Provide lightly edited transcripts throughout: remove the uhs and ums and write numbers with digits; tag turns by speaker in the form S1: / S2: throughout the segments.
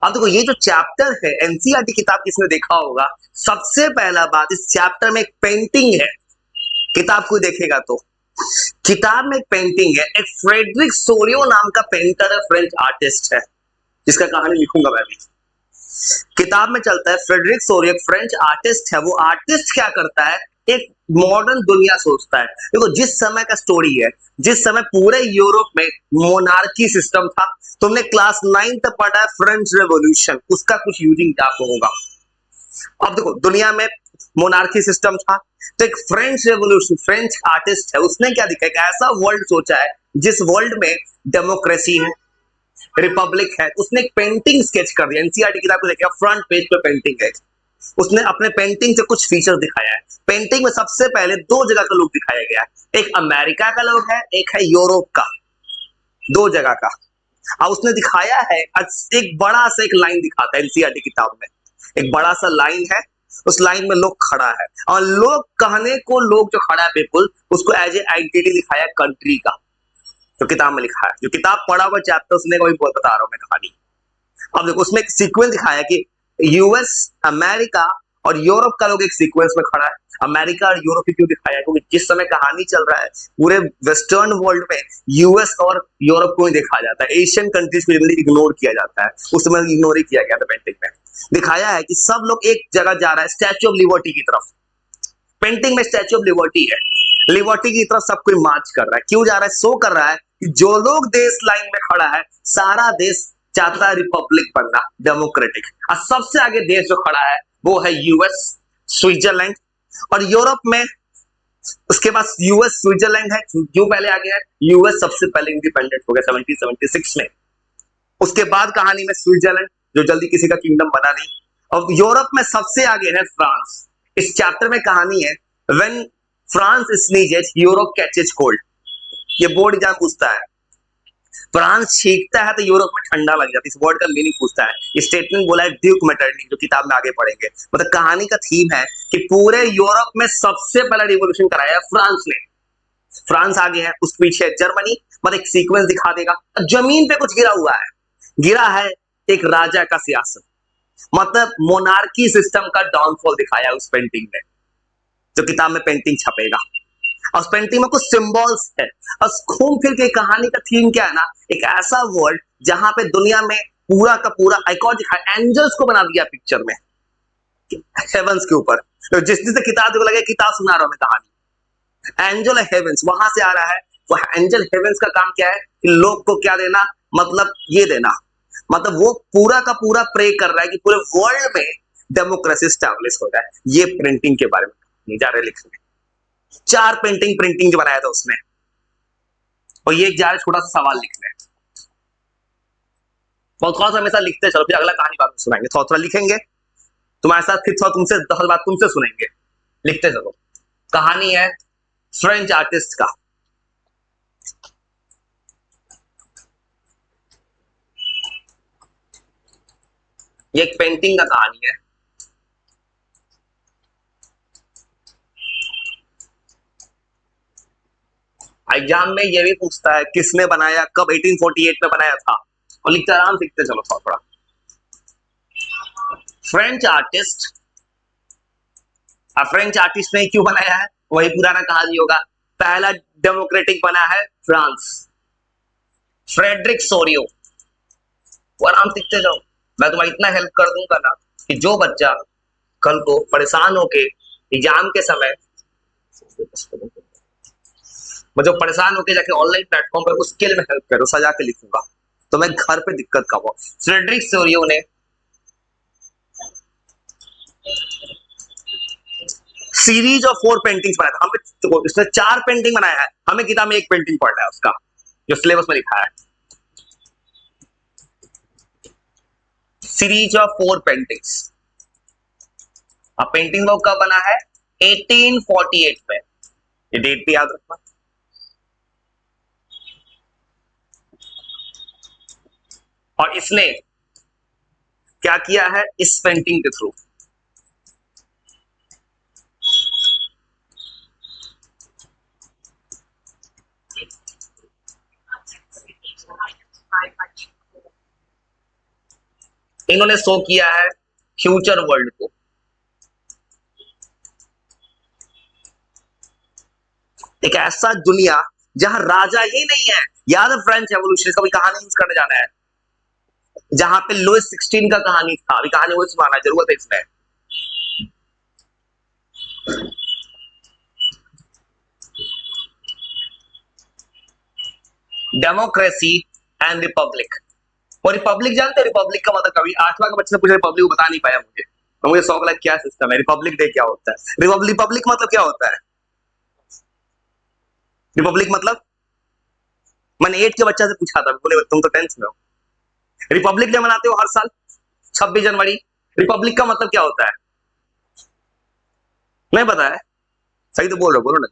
S1: अब देखो ये जो चैप्टर है, एनसीईआरटी किताब किसने देखा होगा, सबसे पहला बात इस चैप्टर में एक पेंटिंग है। किताब को देखेगा तो किताब में एक पेंटिंग है, एक फ्रेडरिक सोरियो नाम का पेंटर है, फ्रेंच आर्टिस्ट है, जिसका कहानी लिखूंगा मैं भी। किताब में चलता है फ्रेडरिक सोरियो एक फ्रेंच आर्टिस्ट है। वो आर्टिस्ट क्या करता है, एक मॉडर्न दुनिया सोचता है। देखो जिस समय का स्टोरी है, जिस समय पूरे यूरोप में मोनार्की सिस्टम था, तुमने क्लास 9 तक पढ़ा है फ्रेंच रेवोल्यूशन, उसका कुछ यूजिंग आपको होगा। अब देखो दुनिया में मोनार्की सिस्टम था, तो एक फ्रेंच रेवोल्यूशन, फ्रेंच आर्टिस्ट है, उसने क्या दिखा, एक ऐसा वर्ल्ड सोचा है जिस वर्ल्ड में डेमोक्रेसी है, रिपब्लिक है। उसने एक पेंटिंग स्केच कर दिया। एनसीईआरटी किताब को देखिए, फ्रंट पेज पे पेंटिंग है। उसने अपने पेंटिंग से कुछ फीचर दिखाया है। पेंटिंग में सबसे पहले दो जगह का लोग दिखाया गया है, एक अमेरिका का लोग है, एक है यूरोप का, दो जगह का। अब उसने दिखाया है, एक बड़ा सा एक लाइन दिखाता है एनसीईआरटी किताब में, एक बड़ा सा लाइन है, उस लाइन में लोग खड़ा है, और लोग कहने को, लोग जो खड़ा है पीपल, उसको एज ए आइडेंटिटी दिखाया कंट्री का, जो किताब में लिखा है। जो किताब पढ़ा हुआ चैप्टर उसने कोई बता रहा हूं मैं कहानी। अब देखो उसमें एक सीक्वेंस दिखाया है कि यूएस, अमेरिका और यूरोप का लोग एक सीक्वेंस में खड़ा है। अमेरिका और यूरोप की क्यों दिखाया है, क्योंकि जिस समय कहानी चल रहा है पूरे वेस्टर्न वर्ल्ड में यूएस और यूरोप को ही देखा जाता है, एशियन कंट्रीज को जनरली इग्नोर किया जाता है। उस समय इग्नोर ही किया गया था। पेंटिंग में दिखाया है कि सब लोग एक जगह जा रहा है, स्टैच्यू ऑफ लिबर्टी की तरफ। पेंटिंग में स्टैच्यू ऑफ लिबर्टी है, लिबर्टी की तरफ सब कोई मार्च कर रहा है। क्यों जा रहा है, शो कर रहा है कि जो लोग देश लाइन में खड़ा है, सारा देश चाहता है रिपब्लिक बनना, डेमोक्रेटिक। और सबसे आगे देश जो खड़ा है वो है यूएस, स्विट्जरलैंड और यूरोप में। उसके बाद यूएस, स्विट्जरलैंड है। क्यों पहले आ गया है, यूएस सबसे पहले इंडिपेंडेंट हो गया 1776 में। उसके बाद कहानी में स्विट्जरलैंड, जो जल्दी किसी का किंगडम बना नहीं। और यूरोप में सबसे आगे है फ्रांस। इस चैप्टर में कहानी है, when France sneezes Europe catches cold. ये बोर्ड एग्जाम पूछता है, फ्रांस छींकता है तो यूरोप में ठंडा लग जाता है। इस वर्ड का मीनिंग पूछता है। स्टेटमेंट बोला है ड्यूक मेटरनिक, जो किताब में आगे पढ़ेंगे। मतलब कहानी का थीम है कि पूरे यूरोप में सबसे पहला रिवोल्यूशन कराया फ्रांस ने। फ्रांस आगे है, उसके पीछे है जर्मनी। मतलब एक सीक्वेंस दिखा देगा। जमीन पे कुछ गिरा हुआ है, गिरा है एक राजा का सियासत, मतलब मोनार्की सिस्टम का डाउनफॉल दिखाया है उस पेंटिंग में, जो किताब में पेंटिंग छपेगा। और उस पेंटिंग में कुछ सिंबल्स है। और घूम फिर के कहानी का थीम क्या है ना, एक ऐसा वर्ल्ड जहां पे दुनिया में पूरा का पूरा एक और दिखाया, एंजल्स को बना दिया पिक्चर में, हेवंस के ऊपर। तो जिस दिन से किताब देखो लगे किताब सुना रहा हूं मैं कहानी, एंजल हेवंस वहां से आ रहा है। वो एंजल हेवंस का काम क्या है कि लोग को क्या देना, मतलब ये देना, मतलब वो पूरा का पूरा प्रे कर रहा है कि पूरे वर्ल्ड में डेमोक्रेसी स्टैब्लिश हो जाए। ये प्रिंटिंग के बारे में नहीं जा रहे लिखने। चार पेंटिंग प्रिंटिंग जो बनाया था उसने, और ये जा रहे छोटा सा सवाल लिखने। और थोड़ा सा हमेशा लिखते चलो, फिर अगला कहानी बाद में सुनाएंगे। थोड़ा थोड़ा लिखेंगे तुम्हारे साथ, फिर थोड़ा तुमसे 10 बात तुमसे सुनेंगे। लिखते चलो। कहानी है फ्रेंच आर्टिस्ट का। ये एक पेंटिंग का कहानी है। एग्जाम में ये भी पूछता है किसने बनाया, कब 1848 में बनाया था, और लिखते आराम से लिखते चलो थोड़ा थोड़ा। फ्रेंच आर्टिस्ट, फ्रेंच आर्टिस्ट ने क्यों बनाया है, वही पुराना कहानी होगा। पहला डेमोक्रेटिक बना है फ्रांस, फ्रेडरिक सोरियो। वो आराम से लिखते जाओ, मैं तुम्हारी इतना हेल्प कर दूंगा ना कि जो बच्चा कल को परेशान होके एग्जाम के समय, मैं जो परेशान होके जाके ऑनलाइन प्लेटफॉर्म पर उसके लिए मैं हेल्प करूँ, सजा के लिखूंगा, तो मैं घर पे दिक्कत का हुआ। फ्रेडरिक सोरियो ने सीरीज ऑफ 4 पेंटिंग्स बनाया था। हमें इसने 4 पेंटिंग बनाया है, हमें किताब में एक पेंटिंग पढ़ना है उसका, जो सिलेबस में लिखा है। Series of 4 paintings. अब पेंटिंग वो कब बना है, 1848 में। ये डेट भी याद रखना। और इसने क्या किया है इस पेंटिंग के थ्रू, इन्होंने शो किया है फ्यूचर वर्ल्ड को। एक ऐसा दुनिया जहां राजा ही नहीं है, याद है फ्रेंच रेवोल्यूशन, कभी कहानी यूज करने जाना है, जहां पे लुइस 16 का कहानी था, अभी कहानी वो सुनाना जरूरत है इसमें। Democracy and Republic. और रिपब्लिक जानते हैं, रिपब्लिक का मतलब, कभी 8वां का बच्चे ने पूछा रिपब्लिक को बता नहीं पाया मुझे, तो मुझे शौक लगा क्या सिस्टम है, रिपब्लिक डे क्या होता है, रिपब्लिक मतलब क्या होता है, रिपब्लिक मतलब, मैंने 8 के बच्चा से पूछा था, बोले तुम तो 10th में हो। रिपब्लिक डे मनाते हो हर साल 26 जनवरी, रिपब्लिक का मतलब क्या होता है, नहीं पता है, सही तो बोल रहे हो, बोलो ना।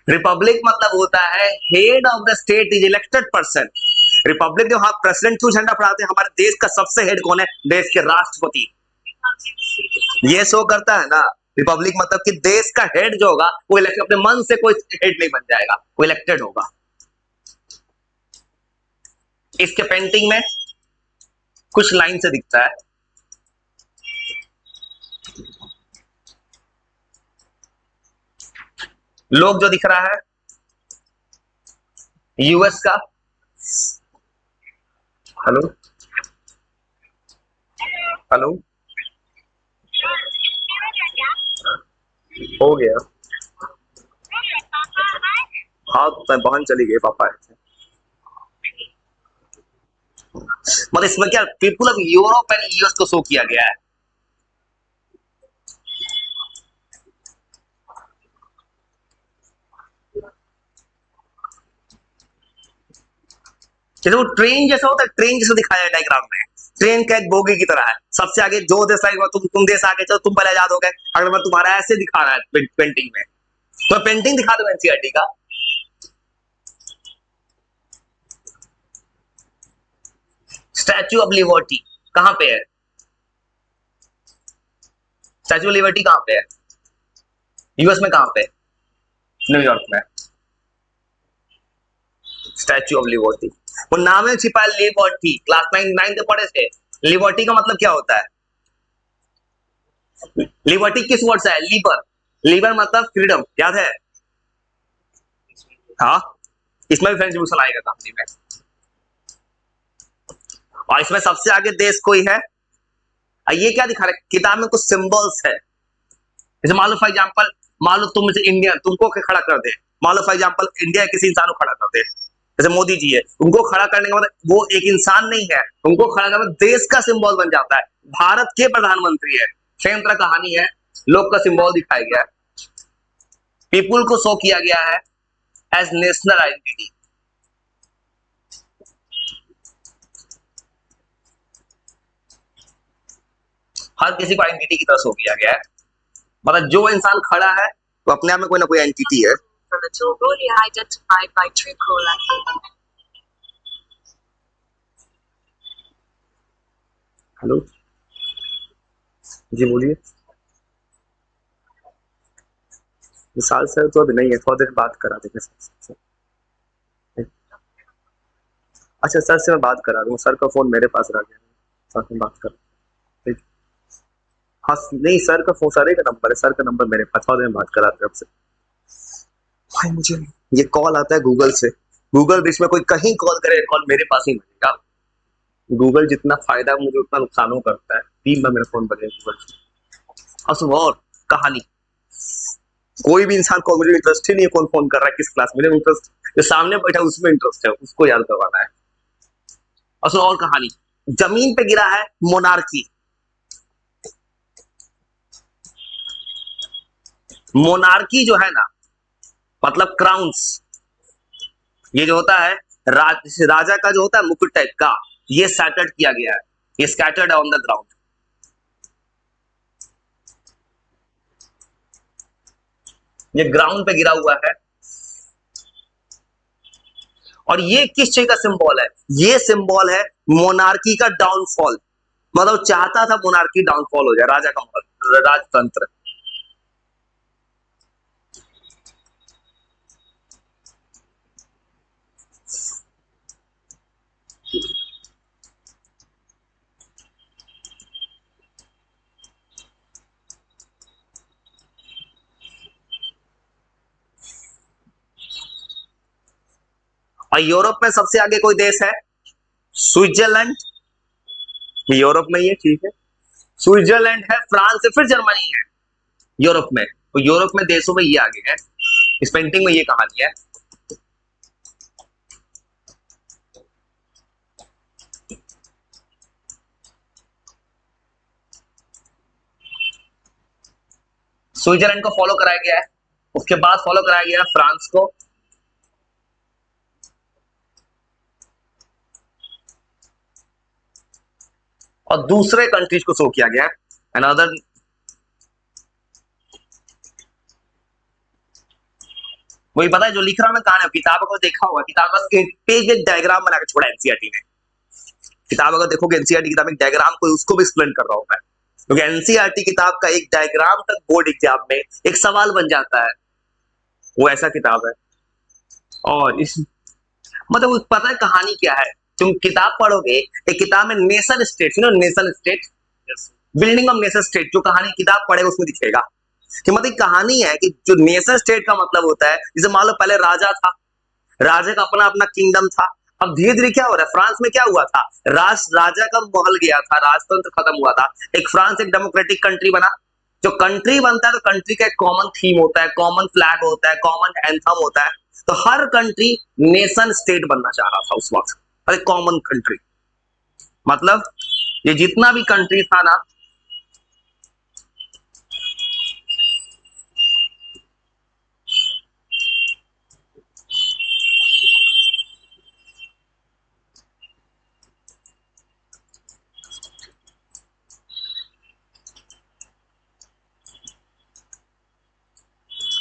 S1: रिपब्लिक मतलब होता है head of the state is elected person. Republic जो, हाँ प्रेसिडेंट क्यों झंडा फहराते हैं, हमारे देश का सबसे हेड कौन है, देश के राष्ट्रपति, ये शो करता है ना। रिपब्लिक मतलब कि देश का हेड जो होगा वो इलेक्ट, अपने मन से कोई हेड नहीं बन जाएगा, वो इलेक्टेड होगा। इसके पेंटिंग में कुछ लाइन से दिखता है, लोग जो दिख रहा है यूएस का, हेलो हेलो, हो गया, हाँ तो बहन चली गई, पापा है। मतलब इसमें क्या, people of Europe and US को शो किया गया है। जैसे वो ट्रेन जैसा होता है, ट्रेन जैसा दिखाया है डायग्राम में, ट्रेन का एक बोगी की तरह है, सबसे आगे जो देश आएगा, तुम देश आगे चलो, तुम पहले आजाद हो गए, अगर मैं तुम्हारा ऐसे दिखा रहा है पेंटिंग में, तो पेंटिंग दिखा दो एनसीईआरटी का। स्टैच्यू ऑफ लिबर्टी कहां पे है, स्टैच्यू ऑफ लिबर्टी कहां पे है, यूएस में कहां पे, न्यूयॉर्क में, स्टैच्यू ऑफ लिबर्टी, वो नाम में छिपा है लिबर्टी, क्लास 9 के पढ़े थे। लिबर्टी का मतलब क्या होता है, लिबर्टी किस वर्ड से है, लीबर, लीबर मतलब फ्रीडम, याद है, हाँ, इसमें भी फ्रेंच रिवॉल्यूशन आएगा कहानी में। और इसमें सबसे आगे देश कोई है, ये क्या दिखा रहे, किताब में कुछ सिंबल्स है, जैसे मान लो फॉर एग्जाम्पल, मान लो तुम इंडियन, तुमको खड़ा कर दे, मान लो फॉर एग्जाम्पल इंडिया किसी इंसान को खड़ा कर दे, जैसे मोदी जी है, उनको खड़ा करने का मतलब वो एक इंसान नहीं है, उनको खड़ा करना देश का सिंबल बन जाता है, भारत के प्रधानमंत्री है, सेम तरह कहानी है, लोग का सिंबल दिखाया गया है, पीपुल को शो किया गया है एज नेशनल आइडेंटिटी। हर किसी को आइडेंटिटी की तरह शो किया गया है, मतलब जो इंसान खड़ा है वो अपने आप में कोई ना कोई एंटिटी है। हेलो जी बोलिए, विशाल सर तो अभी नहीं है, थोड़ा देर बात करा देंगे सर से। अच्छा सर से मैं बात करा दूंगा, सर का फोन मेरे पास रह गया, साथ में बात कर, ठीक, हाँ नहीं सर का फोन, सर का नंबर है, सर का नंबर मेरे पास, थोड़ा देर में बात कराते हैं आपसे। भाई मुझे ये कॉल आता है गूगल से, गूगल बीच में कोई कहीं कॉल करे, कॉल मेरे पास ही मिलेगा, गूगल जितना फायदा मुझे उतना नुकसान करता है, 3 बार मेरा फोन बजे गूगल से। अब सुनो और कहानी, कोई भी इंसान को, मुझे इंटरेस्ट ही नहीं है कौन फोन कर रहा है किस क्लास में, मुझे इंटरेस्ट जो सामने बैठा है उसमें इंटरेस्ट है, उसको याद करवाना है। और सुनो और कहानी, जमीन पे गिरा है मोनार्की, मोनार्की जो है ना, मतलब क्राउन्स, ये जो होता है राजा का जो होता है मुकुट टाइप का, ये सैटर्ड किया गया है, ये स्कैटर्ड ऑन द ग्राउंड, ये ग्राउंड पे गिरा हुआ है। और ये किस चीज का सिंबल है, ये सिंबल है मोनार्की का डाउनफॉल, मतलब चाहता था मोनार्की डाउनफॉल हो जाए, राजा का राजतंत्र। और यूरोप में सबसे आगे कोई देश है? स्विट्जरलैंड। यूरोप में ये ठीक है, स्विट्जरलैंड है, फ्रांस है, फिर जर्मनी है यूरोप में। तो यूरोप में देशों में ये आगे है, इस पेंटिंग में ये कहानी है। स्विट्जरलैंड को फॉलो कराया गया है, उसके बाद फॉलो कराया गया है फ्रांस को, और दूसरे कंट्रीज को शो किया गया है। अनदर वही पता है जो लिख रहा हूं मैं कहानी, किताब को देखा होगा, किताब बस एक पेज एक डायग्राम बना के छोड़ा एनसीईआरटी ने। किताब अगर देखोगे एनसीईआरटी किताब एक डायग्राम को उसको भी एक्सप्लेन कर रहा हूं मैं, क्योंकि एनसीईआरटी किताब का एक डायग्राम तक बोर्ड एग्जाम में एक सवाल बन जाता है, वो ऐसा किताब है। और इस मतलब पता है कहानी क्या है, तुम किताब पढ़ोगे, एक किताब में nation state, nation state, building of nation state, जो कहानी किताब पढ़ेगा उसमें दिखेगा कि मतलब कहानी है कि जो नेशन स्टेट का मतलब होता है, जैसे मान लो पहले राजा था, राजा का अपना अपना किंगडम था, अब धीरे धीरे क्या हो रहा है, फ्रांस में क्या हुआ था, राजा का महल गया था, राजतंत्र खत्म हुआ था, एक फ्रांस एक डेमोक्रेटिक कंट्री बना। जो कंट्री बनता है तो कंट्री का एक कॉमन थीम होता है, कॉमन फ्लैग होता है, कॉमन एंथम होता है, तो हर कंट्री नेशन स्टेट बनना चाह रहा था उस वक्त, अरे कॉमन कंट्री, मतलब ये जितना भी कंट्री था ना,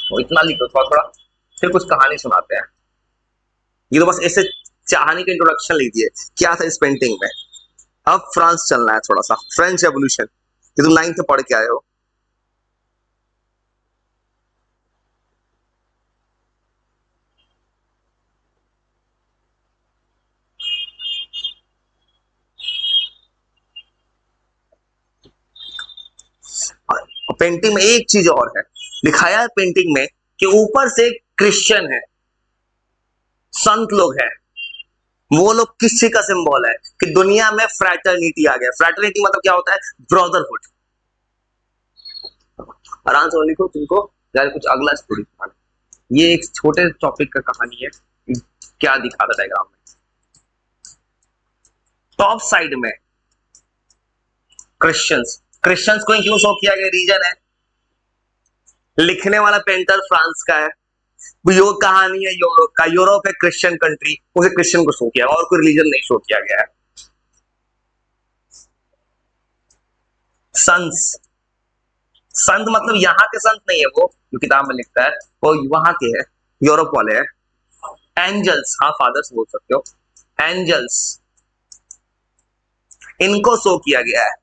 S1: वो इतना लिखो थोड़ा थोड़ा, फिर कुछ कहानी सुनाते हैं। ये तो बस ऐसे कहानी का इंट्रोडक्शन लिख दिए, क्या था इस पेंटिंग में। अब फ्रांस चलना है थोड़ा सा, फ्रेंच रेवोल्यूशन, ये तुम 9th में पढ़ के आए हो। पेंटिंग में एक चीज और है, दिखाया है पेंटिंग में कि ऊपर से क्रिश्चियन है, संत लोग हैं, वो लोग किस चीज का सिंबल है कि दुनिया में फ्रैटर्निटी आ गया। फ्रैटर्निटी मतलब क्या होता है, ब्रदरहुड। आराम से लिखो, तुमको यार कुछ अगला स्टोरी सुनाना, ये एक छोटे टॉपिक का कहानी है, क्या दिखा था डायग्राम में। टॉप साइड में क्रिश्चियंस, क्रिश्चियंस को क्यों शो किया गया, रीजन है, लिखने वाला पेंटर फ्रांस का है, यो कहानी है यूरोप का, यूरोप है क्रिश्चियन कंट्री, उसे क्रिश्चियन को शो किया और कोई रिलीजन नहीं शो किया गया है। संस, संत मतलब यहाँ के संत नहीं है, वो जो किताब में लिखता है वो वहां के है, यूरोप वाले हैं। एंजल्स, हाँ फादर्स बोल सकते हो, एंजल्स, इनको शो किया गया है।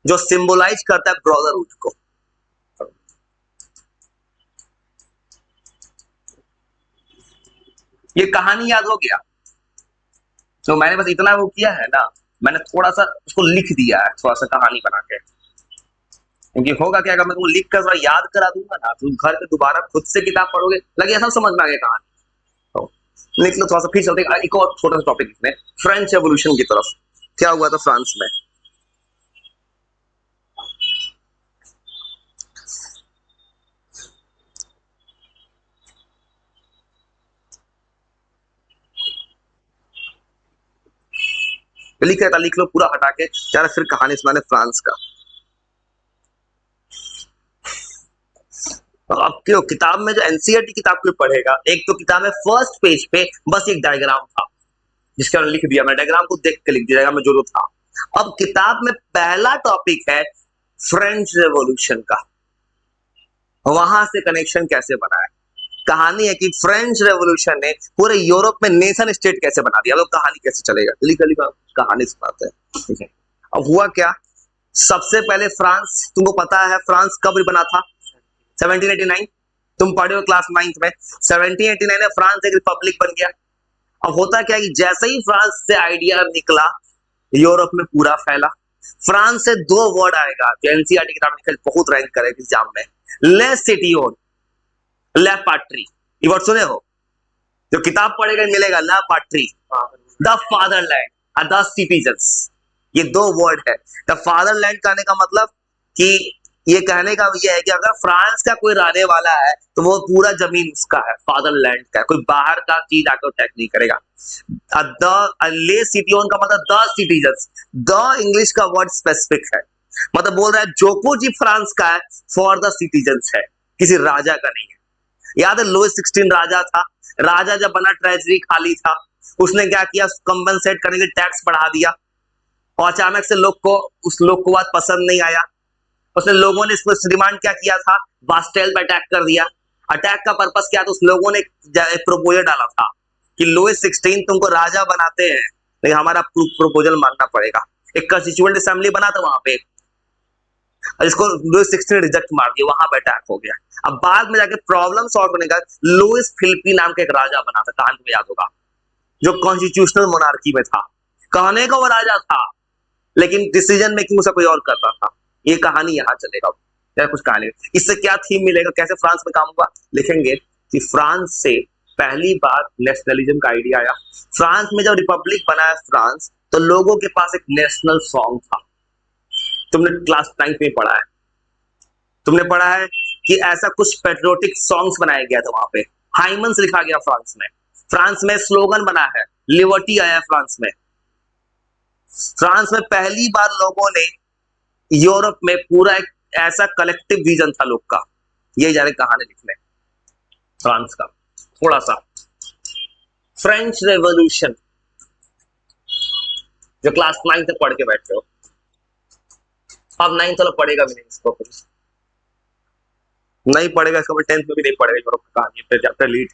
S1: जो सिंबलाइज करता है ब्रदरहुड को। ये कहानी याद हो गया, तो मैंने बस इतना वो किया है ना, मैंने थोड़ा सा उसको लिख दिया है, थोड़ा सा कहानी बना के, क्योंकि होगा क्या, अगर मैं तुमको लिख कर थोड़ा याद करा दूंगा ना, तुम घर पे दोबारा खुद से किताब पढ़ोगे, लगे सब समझ में आ गया कहानी, तो लिख लो थोड़ा सा, फिर चलते एक और छोटा सा टॉपिक इसमें, फ्रेंच रेवोल्यूशन की तरफ, क्या हुआ था फ्रांस में। लिख रहा था, लिख लो पूरा हटा के, यार फिर कहानी सुनाने फ्रांस का। तो अब क्यों किताब में जो एनसीईआरटी किताब को पढ़ेगा, एक तो किताब में फर्स्ट पेज पे बस एक डायग्राम था, जिसके मैंने लिख दिया, मैं डायग्राम को देख के लिख दिया में जो जो था। अब किताब में पहला टॉपिक है फ्रेंच रेवोल्यूशन का, वहां से कनेक्शन कैसे बना है, कहानी है कि फ्रेंच रेवोल्यूशन ने पूरे यूरोप में नेशन स्टेट कैसे बना दिया, अब कहानी कैसे चलेगा, जल्दी जल्दी कहानी सुनाते हैं, ठीक है। अब हुआ क्या, सबसे पहले फ्रांस, तुमको पता है फ्रांस कब बना था, 1789, तुम पढ़े हो क्लास 9th में, 1789 में फ्रांस एक रिपब्लिक बन गया। अब होता क्या कि जैसे ही फ्रांस से आइडिया निकला, यूरोप में पूरा फैला। फ्रांस से दो वर्ड आएगा जो एनसीईआरटी किताब में बहुत रैंक करेगा एग्जाम में, ले सिटियोन, ले पाट्री, ये वर्ड सुने हो? जो किताब पढ़ेगा मिलेगा, ला पाट्री, द फादरलैंड, द सिटीजन्स, ये दो वर्ड है। द फादरलैंड कहने का मतलब कि ये कहने का ये है कि अगर फ्रांस का कोई रहने वाला है तो वो पूरा जमीन उसका है, फादरलैंड का है, कोई बाहर का चीज आकर अटैक नहीं करेगा। द ले सिटियोन का मतलब द सिटीजन्स, द इंग्लिश का वर्ड स्पेसिफिक है, मतलब बोल रहा है जो कुछ ही फ्रांस का है फॉर द सिटीजन्स है, किसी राजा का नहीं है। याद है लुइस 16 राजा था, राजा जब बना ट्रेजरी खाली था, उसने क्या किया, कंपनसेट करने के टैक्स बढ़ा दिया, और अचानक से उस लोग को बात पसंद नहीं आया, उसने लोगों ने इसको डिमांड क्या किया था, बास्टेल पे अटैक कर दिया। अटैक का पर्पस क्या था, उस लोगों ने एक प्रपोजल डाला था कि लुइस 16 तुमको राजा बनाते हैं लेकिन हमारा प्रपोजल मानना पड़ेगा। एक कंस्टिट्यूएंट असेंबली बना था वहां पे, इसको लुइस 16 रिजेक्ट मार दिया, वहां पे अटैक हो गया। अब बाद में जाके प्रॉब्लम सॉल्व करने का लुइस फिलिपी नाम का एक राजा बना था, कहानी में याद होगा, जो कॉन्स्टिट्यूशनल मोनार्की में था, कहने का वो राजा था लेकिन डिसीजन मेकिंग उसका कोई और करता था। ये कहानी यहाँ चलेगा या कुछ कहानी, इससे क्या थीम मिलेगा, कैसे फ्रांस में काम हुआ, लिखेंगे कि फ्रांस से पहली बार नेशनलिज्म का आइडिया आया। फ्रांस में जब रिपब्लिक बनाया फ्रांस, तो लोगों के पास एक नेशनल सॉन्ग था। तुमने क्लास 9 में पढ़ा है, तुमने पढ़ा है कि ऐसा कुछ पेट्रियोटिक सॉन्ग्स बनाया गया था वहां पे, हाइमन्स लिखा गया फ्रांस में। फ्रांस में स्लोगन बना है, लिबर्टी आया है फ्रांस में। फ्रांस में पहली बार लोगों ने यूरोप में पूरा एक ऐसा कलेक्टिव विजन था लोग का, ये जा रहे कहानी लिखने फ्रांस का। थोड़ा सा फ्रेंच रेवोल्यूशन जो क्लास 9 तक पढ़ के बैठे हो, अब 9 तो पढ़ेगा भी नहीं इसको, नहीं पढ़ेगा इसको, 10th में भी नहीं पढ़ेगा यूरोप की कहानी, फिर चैप्टर लीड।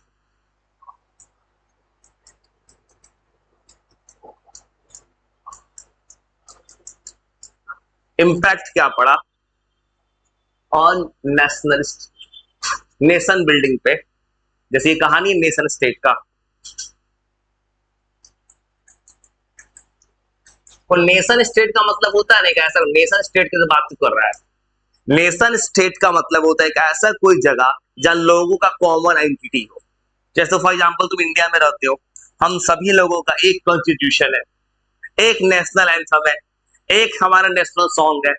S1: इम्पैक्ट क्या पड़ा ऑन नेशनलिस्ट, नेशन बिल्डिंग पे, जैसे ये कहानी नेशन स्टेट का, और नेशन स्टेट का मतलब होता है ना, ऐसा नेशन स्टेट की बात कर रहा है। नेशन स्टेट का मतलब होता है कि ऐसा कोई जगह जहां लोगों का कॉमन आइडेंटिटी हो। जैसे फॉर एग्जांपल तुम इंडिया में रहते हो, हम सभी लोगों का एक कॉन्स्टिट्यूशन है, एक नेशनल एंथम है, एक हमारा नेशनल सॉन्ग है।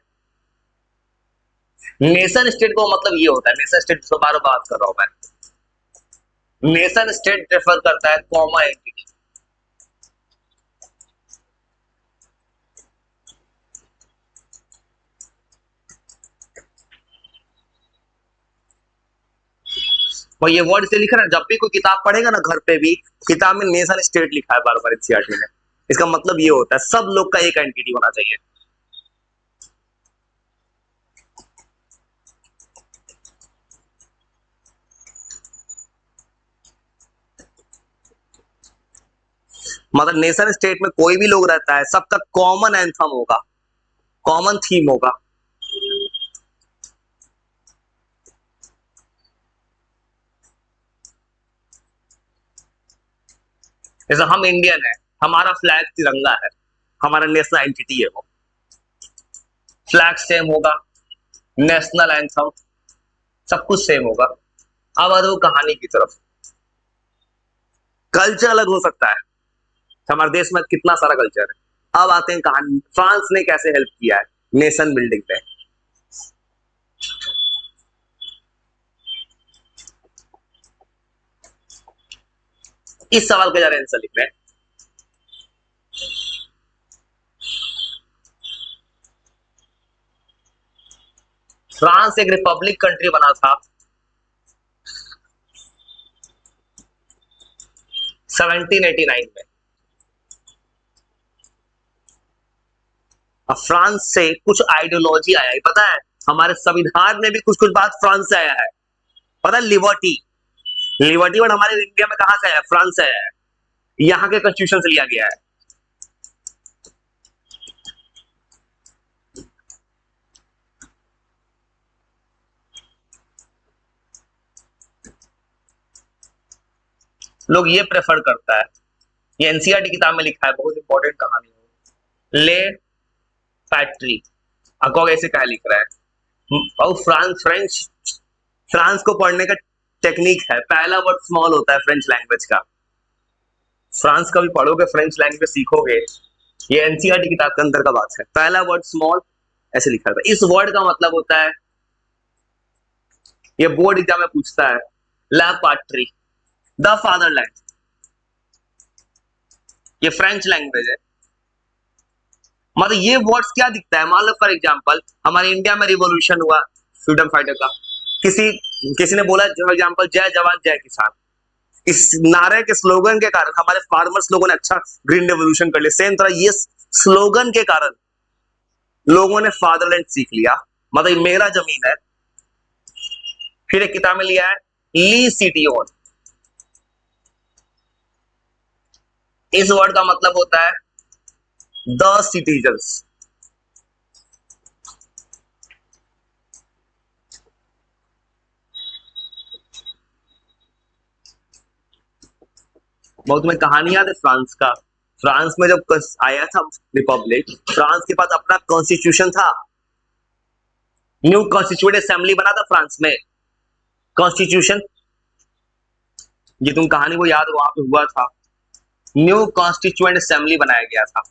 S1: नेशन स्टेट को मतलब ये होता है, नेशन स्टेट से बार बात कर रहा हूं मैं, नेशन स्टेट रेफर करता है कॉमन आइडेंटिटी। और ये वर्ड से लिखा ना, जब भी कोई किताब पढ़ेगा ना घर पे भी, किताब में नेशन स्टेट लिखा है बार बार एनसीईआरटी में, इसका मतलब ये होता है सब लोग का एक आइडेंटिटी होना चाहिए। मतलब नेशन स्टेट में कोई भी लोग रहता है, सबका कॉमन एंथम होगा, कॉमन थीम होगा। जैसे हम इंडियन है, हमारा फ्लैग तिरंगा है, हमारा नेशनल आइडेंटिटी है, वो फ्लैग सेम होगा, नेशनल एंथम सब कुछ सेम होगा। अब आ जाओ कहानी की तरफ, कल्चर अलग हो सकता है, हमारे देश में कितना सारा कल्चर है। अब आते हैं कहानी, फ्रांस ने कैसे हेल्प किया है नेशन बिल्डिंग पे। इस सवाल का जरा आंसर लिख रहे हैं। फ्रांस एक रिपब्लिक कंट्री बना था 1789 में। अब फ्रांस से कुछ आइडियोलॉजी आया है, पता है हमारे संविधान में भी कुछ कुछ बात फ्रांस से आया है, पता है लिबर्टी, लिबर्टी वर्ड हमारे इंडिया में कहां से आया है, फ्रांस से आया है, यहाँ के कॉन्स्टिट्यूशन से लिया गया है। लोग ये प्रेफर करता है, ये एनसीईआरटी किताब में लिखा है, बहुत इंपॉर्टेंट कहानी है, ले पैट्री, अकोग ऐसे कहा लिख रहा है। और फ्रांस फ्रेंच फ्रांस को पढ़ने का टेक्निक है, पहला वर्ड स्मॉल होता है फ्रेंच लैंग्वेज का। फ्रांस का भी पढ़ोगे, फ्रेंच लैंग्वेज सीखोगे, ये एनसीईआरटी किताब के अंदर का बात है। पहला वर्ड स्मॉल ऐसे लिखा था। इस वर्ड का मतलब होता है, ये बोर्ड एग्जाम में पूछता है, ला पाट्री, द फादरलैंड। ये फ्रेंच लैंग्वेज है। मतलब ये वर्ड्स क्या दिखता है, मान लो फॉर एग्जांपल हमारे इंडिया में रिवॉल्यूशन हुआ फ्रीडम फाइटर का, किसी किसी ने बोला फॉर एग्जांपल जय जवान जय किसान, इस नारे के स्लोगन के कारण हमारे फार्मर्स लोगों ने अच्छा ग्रीन रेवोल्यूशन कर लिया। सेम तरह ये स्लोगन के कारण लोगों ने फादरलैंड सीख लिया, मतलब मेरा जमीन है। फिर एक किताब में लिया है ली सिटी ऑन। इस वर्ड का मतलब होता है द सिटीजन्स। बहुत में कहानी याद है फ्रांस का। फ्रांस में जब आया था रिपब्लिक, फ्रांस के पास अपना कॉन्स्टिट्यूशन था, न्यू कॉन्स्टिट्यूएंट असेंबली बना था फ्रांस में। कॉन्स्टिट्यूशन, ये तुम कहानी को याद, वहां पे हुआ था, न्यू कॉन्स्टिट्यूएंट असेंबली बनाया गया था।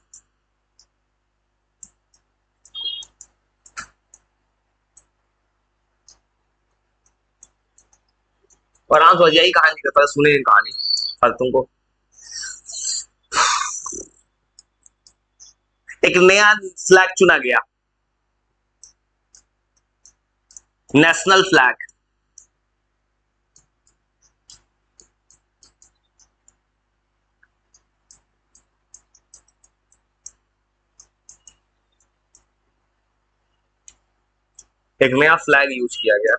S1: और आंसर यही कहानी का, सुने कहानी और तुमको एक नया फ्लैग चुना गया, नेशनल फ्लैग। एक नया फ्लैग यूज किया गया।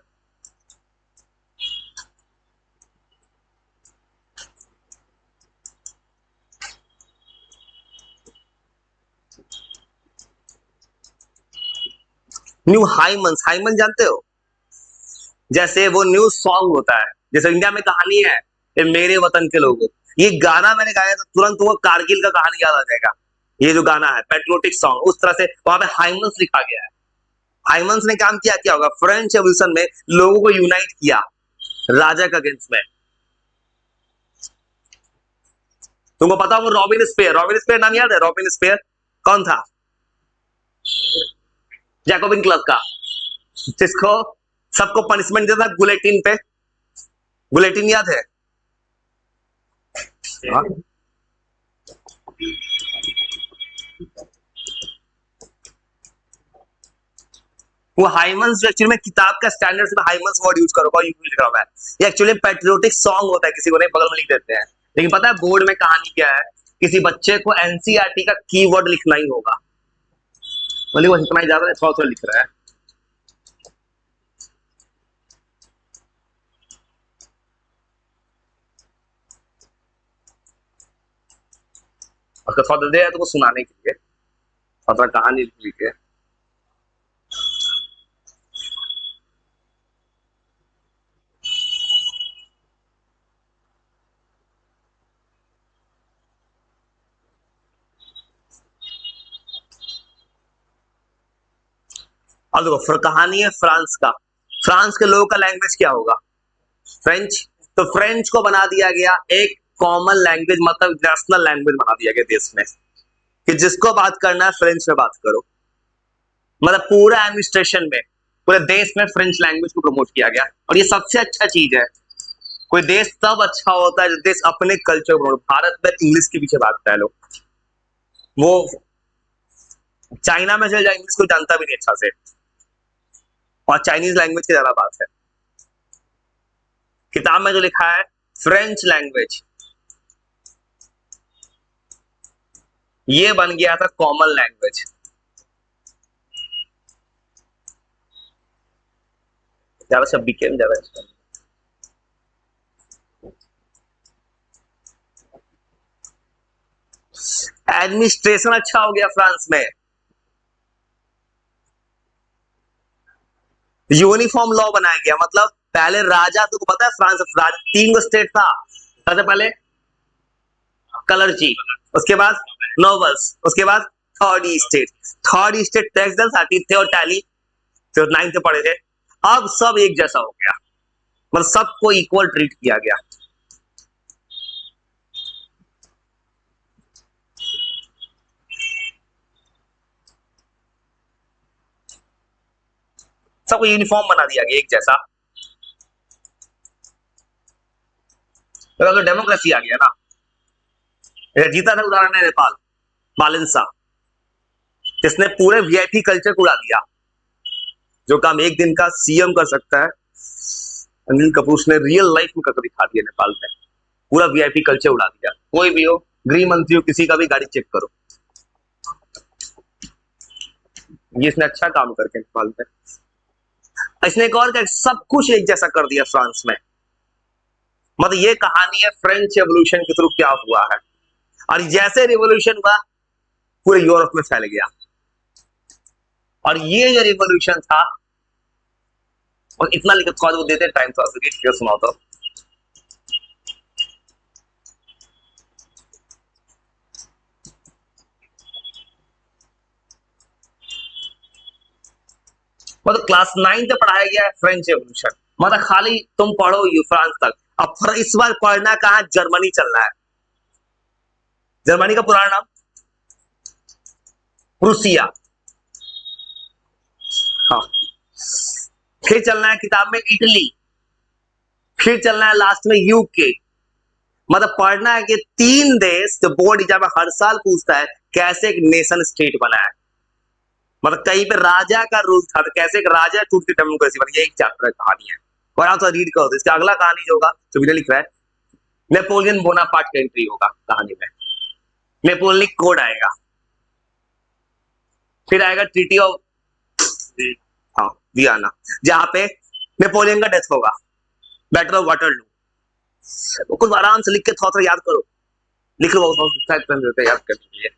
S1: न्यू हाइमन्स, हाइमन जानते हो, जैसे वो न्यू सॉन्ग होता है, जैसे इंडिया में कहानी है ये मेरे वतन के लोगों, ये गाना मैंने गाया तो तुरंत वो कारगिल का कहानी याद आ जाएगा। ये जो गाना है पेट्रियोटिक सॉन्ग, उस तरह से वहां पे हाइमन्स लिखा गया है। हाइमन्स ने काम किया, क्या होगा, फ्रेंच रेवोल्यूशन में लोगों को यूनाइट किया राजा के अगेंस्ट में। तुमको पता हो रॉबिन स्पेयर, रॉबिन स्पेयर नाम याद है, रॉबिन स्पेयर कौन था, जैकोबिन क्लब का, जिसको सबको पनिशमेंट देता था गुलेटिन पे। गुलेटिन याद है? हाँ? वो हाइमन्स एक्चुअली में किताब का स्टैंडर्ड में हाइमन्स वर्ड यूज करो, कोई यूज लिखा हुआ है, ये एक्चुअली पेट्रियोटिक सॉन्ग होता है, किसी को नहीं बगल में लिख देते हैं। लेकिन पता है बोर्ड में कहानी क्या है, किसी बच्चे को एनसीईआरटी का कीवर्ड लिखना ही होगा, मतलब वो इतना ही ज्यादा नहीं, थोड़ा थोड़ा लिख रहा है। उसका थोड़ा दे तुमको सुनाने के लिए, थोड़ा कहानी लिख लीजिए। अब देखो कहानी है फ्रांस का, फ्रांस के लोगों का लैंग्वेज क्या होगा, फ्रेंच। तो फ्रेंच को बना दिया गया एक कॉमन लैंग्वेज, मतलब नेशनल लैंग्वेज बना दिया गया देश में, कि जिसको बात करना है फ्रेंच में बात करो। मतलब पूरा एडमिनिस्ट्रेशन में, पूरे देश में फ्रेंच लैंग्वेज को प्रमोट किया गया। और ये सबसे अच्छा चीज है, कोई देश तब अच्छा होता है जब देश अपने कल्चर को, भारत में इंग्लिश के पीछे भागता है लोग, वो चाइना में चल जाए इंग्लिश को जानता भी नहीं अच्छा से, और चाइनीज लैंग्वेज की ज्यादा बात है। किताब में जो लिखा है फ्रेंच लैंग्वेज, ये बन गया था कॉमन लैंग्वेज। ज्यादा शब्द बिकेम ज्यादा एडमिनिस्ट्रेशन अच्छा हो गया फ्रांस में, यूनिफॉर्म लॉ बनाया गया। मतलब पहले राजा, तुमको पता है फ्रांस तीन गो स्टेट था, सबसे पहले कलरजी, उसके बाद नोबल्स, उसके बाद third state. Third state tax दल आती थे और टैली, जो नाइन्थ पढ़े थे। अब सब एक जैसा हो गया, मतलब सबको इक्वल ट्रीट किया गया। सबको यूनिफॉर्म बना दिया गया एक जैसा। तो डेमोक्रेसी आ गया ना। ये जीता था उदाहरण है नेपाल, मालिंसा, जिसने पूरे वीआईपी कल्चर को उड़ा दिया। जो काम एक दिन का सीएम कर सकता है, अनिल कपूर ने रियल लाइफ में करके दिखा दिया नेपाल में। पूरा वीआईपी कल्चर उड़ा दिया। कोई भी हो, गृह मंत्री हो, किसी का भी गाड़ी चेक करो, ये इसने अच्छा काम करके नेपाल में। इसने एक और क्या, सब कुछ एक जैसा कर दिया फ्रांस में। मतलब ये कहानी है फ्रेंच रेवोल्यूशन के थ्रू क्या हुआ है। और जैसे रिवोल्यूशन हुआ पूरे यूरोप में फैल गया। और ये जो रिवोल्यूशन था, और इतना लिखा थोड़ा वो देते टाइम, थोड़ा सुनाओ तो। मतलब क्लास 9 से पढ़ाया गया है फ्रेंच रेवोल्यूशन। मतलब खाली तुम पढ़ो यू फ्रांस तक। अब इस बार पढ़ना कहां, जर्मनी चलना है। जर्मनी का पुराना नाम प्रूसिया। हाँ, फिर चलना है किताब में इटली, फिर चलना है लास्ट में यूके। मतलब पढ़ना है कि 3 देश जो बोर्ड एग्जाम में हर साल पूछता है, कैसे एक नेशन स्टेट बना है। मतलब कहीं पे राजा का रूल था, तो कैसे एक राजा टूट के डेमोक्रेसी बनी, ये एक चैप्टर कहानी है। और आप तो रीड करो तो इसका अगला कहानी जो होगा, जो वीडियो लिख रहा है, नेपोलियन बोनापार्ट का एंट्री होगा कहानी में। नेपोलियन कोड आएगा, फिर आएगा ट्रीटी ऑफ, हाँ, वियना, जहां पे नेपोलियन का डेथ होगा, बैटल ऑफ वाटरलू। कुछ आराम से लिख के थोड़ा याद करो, लिख लो, याद करने के लिए।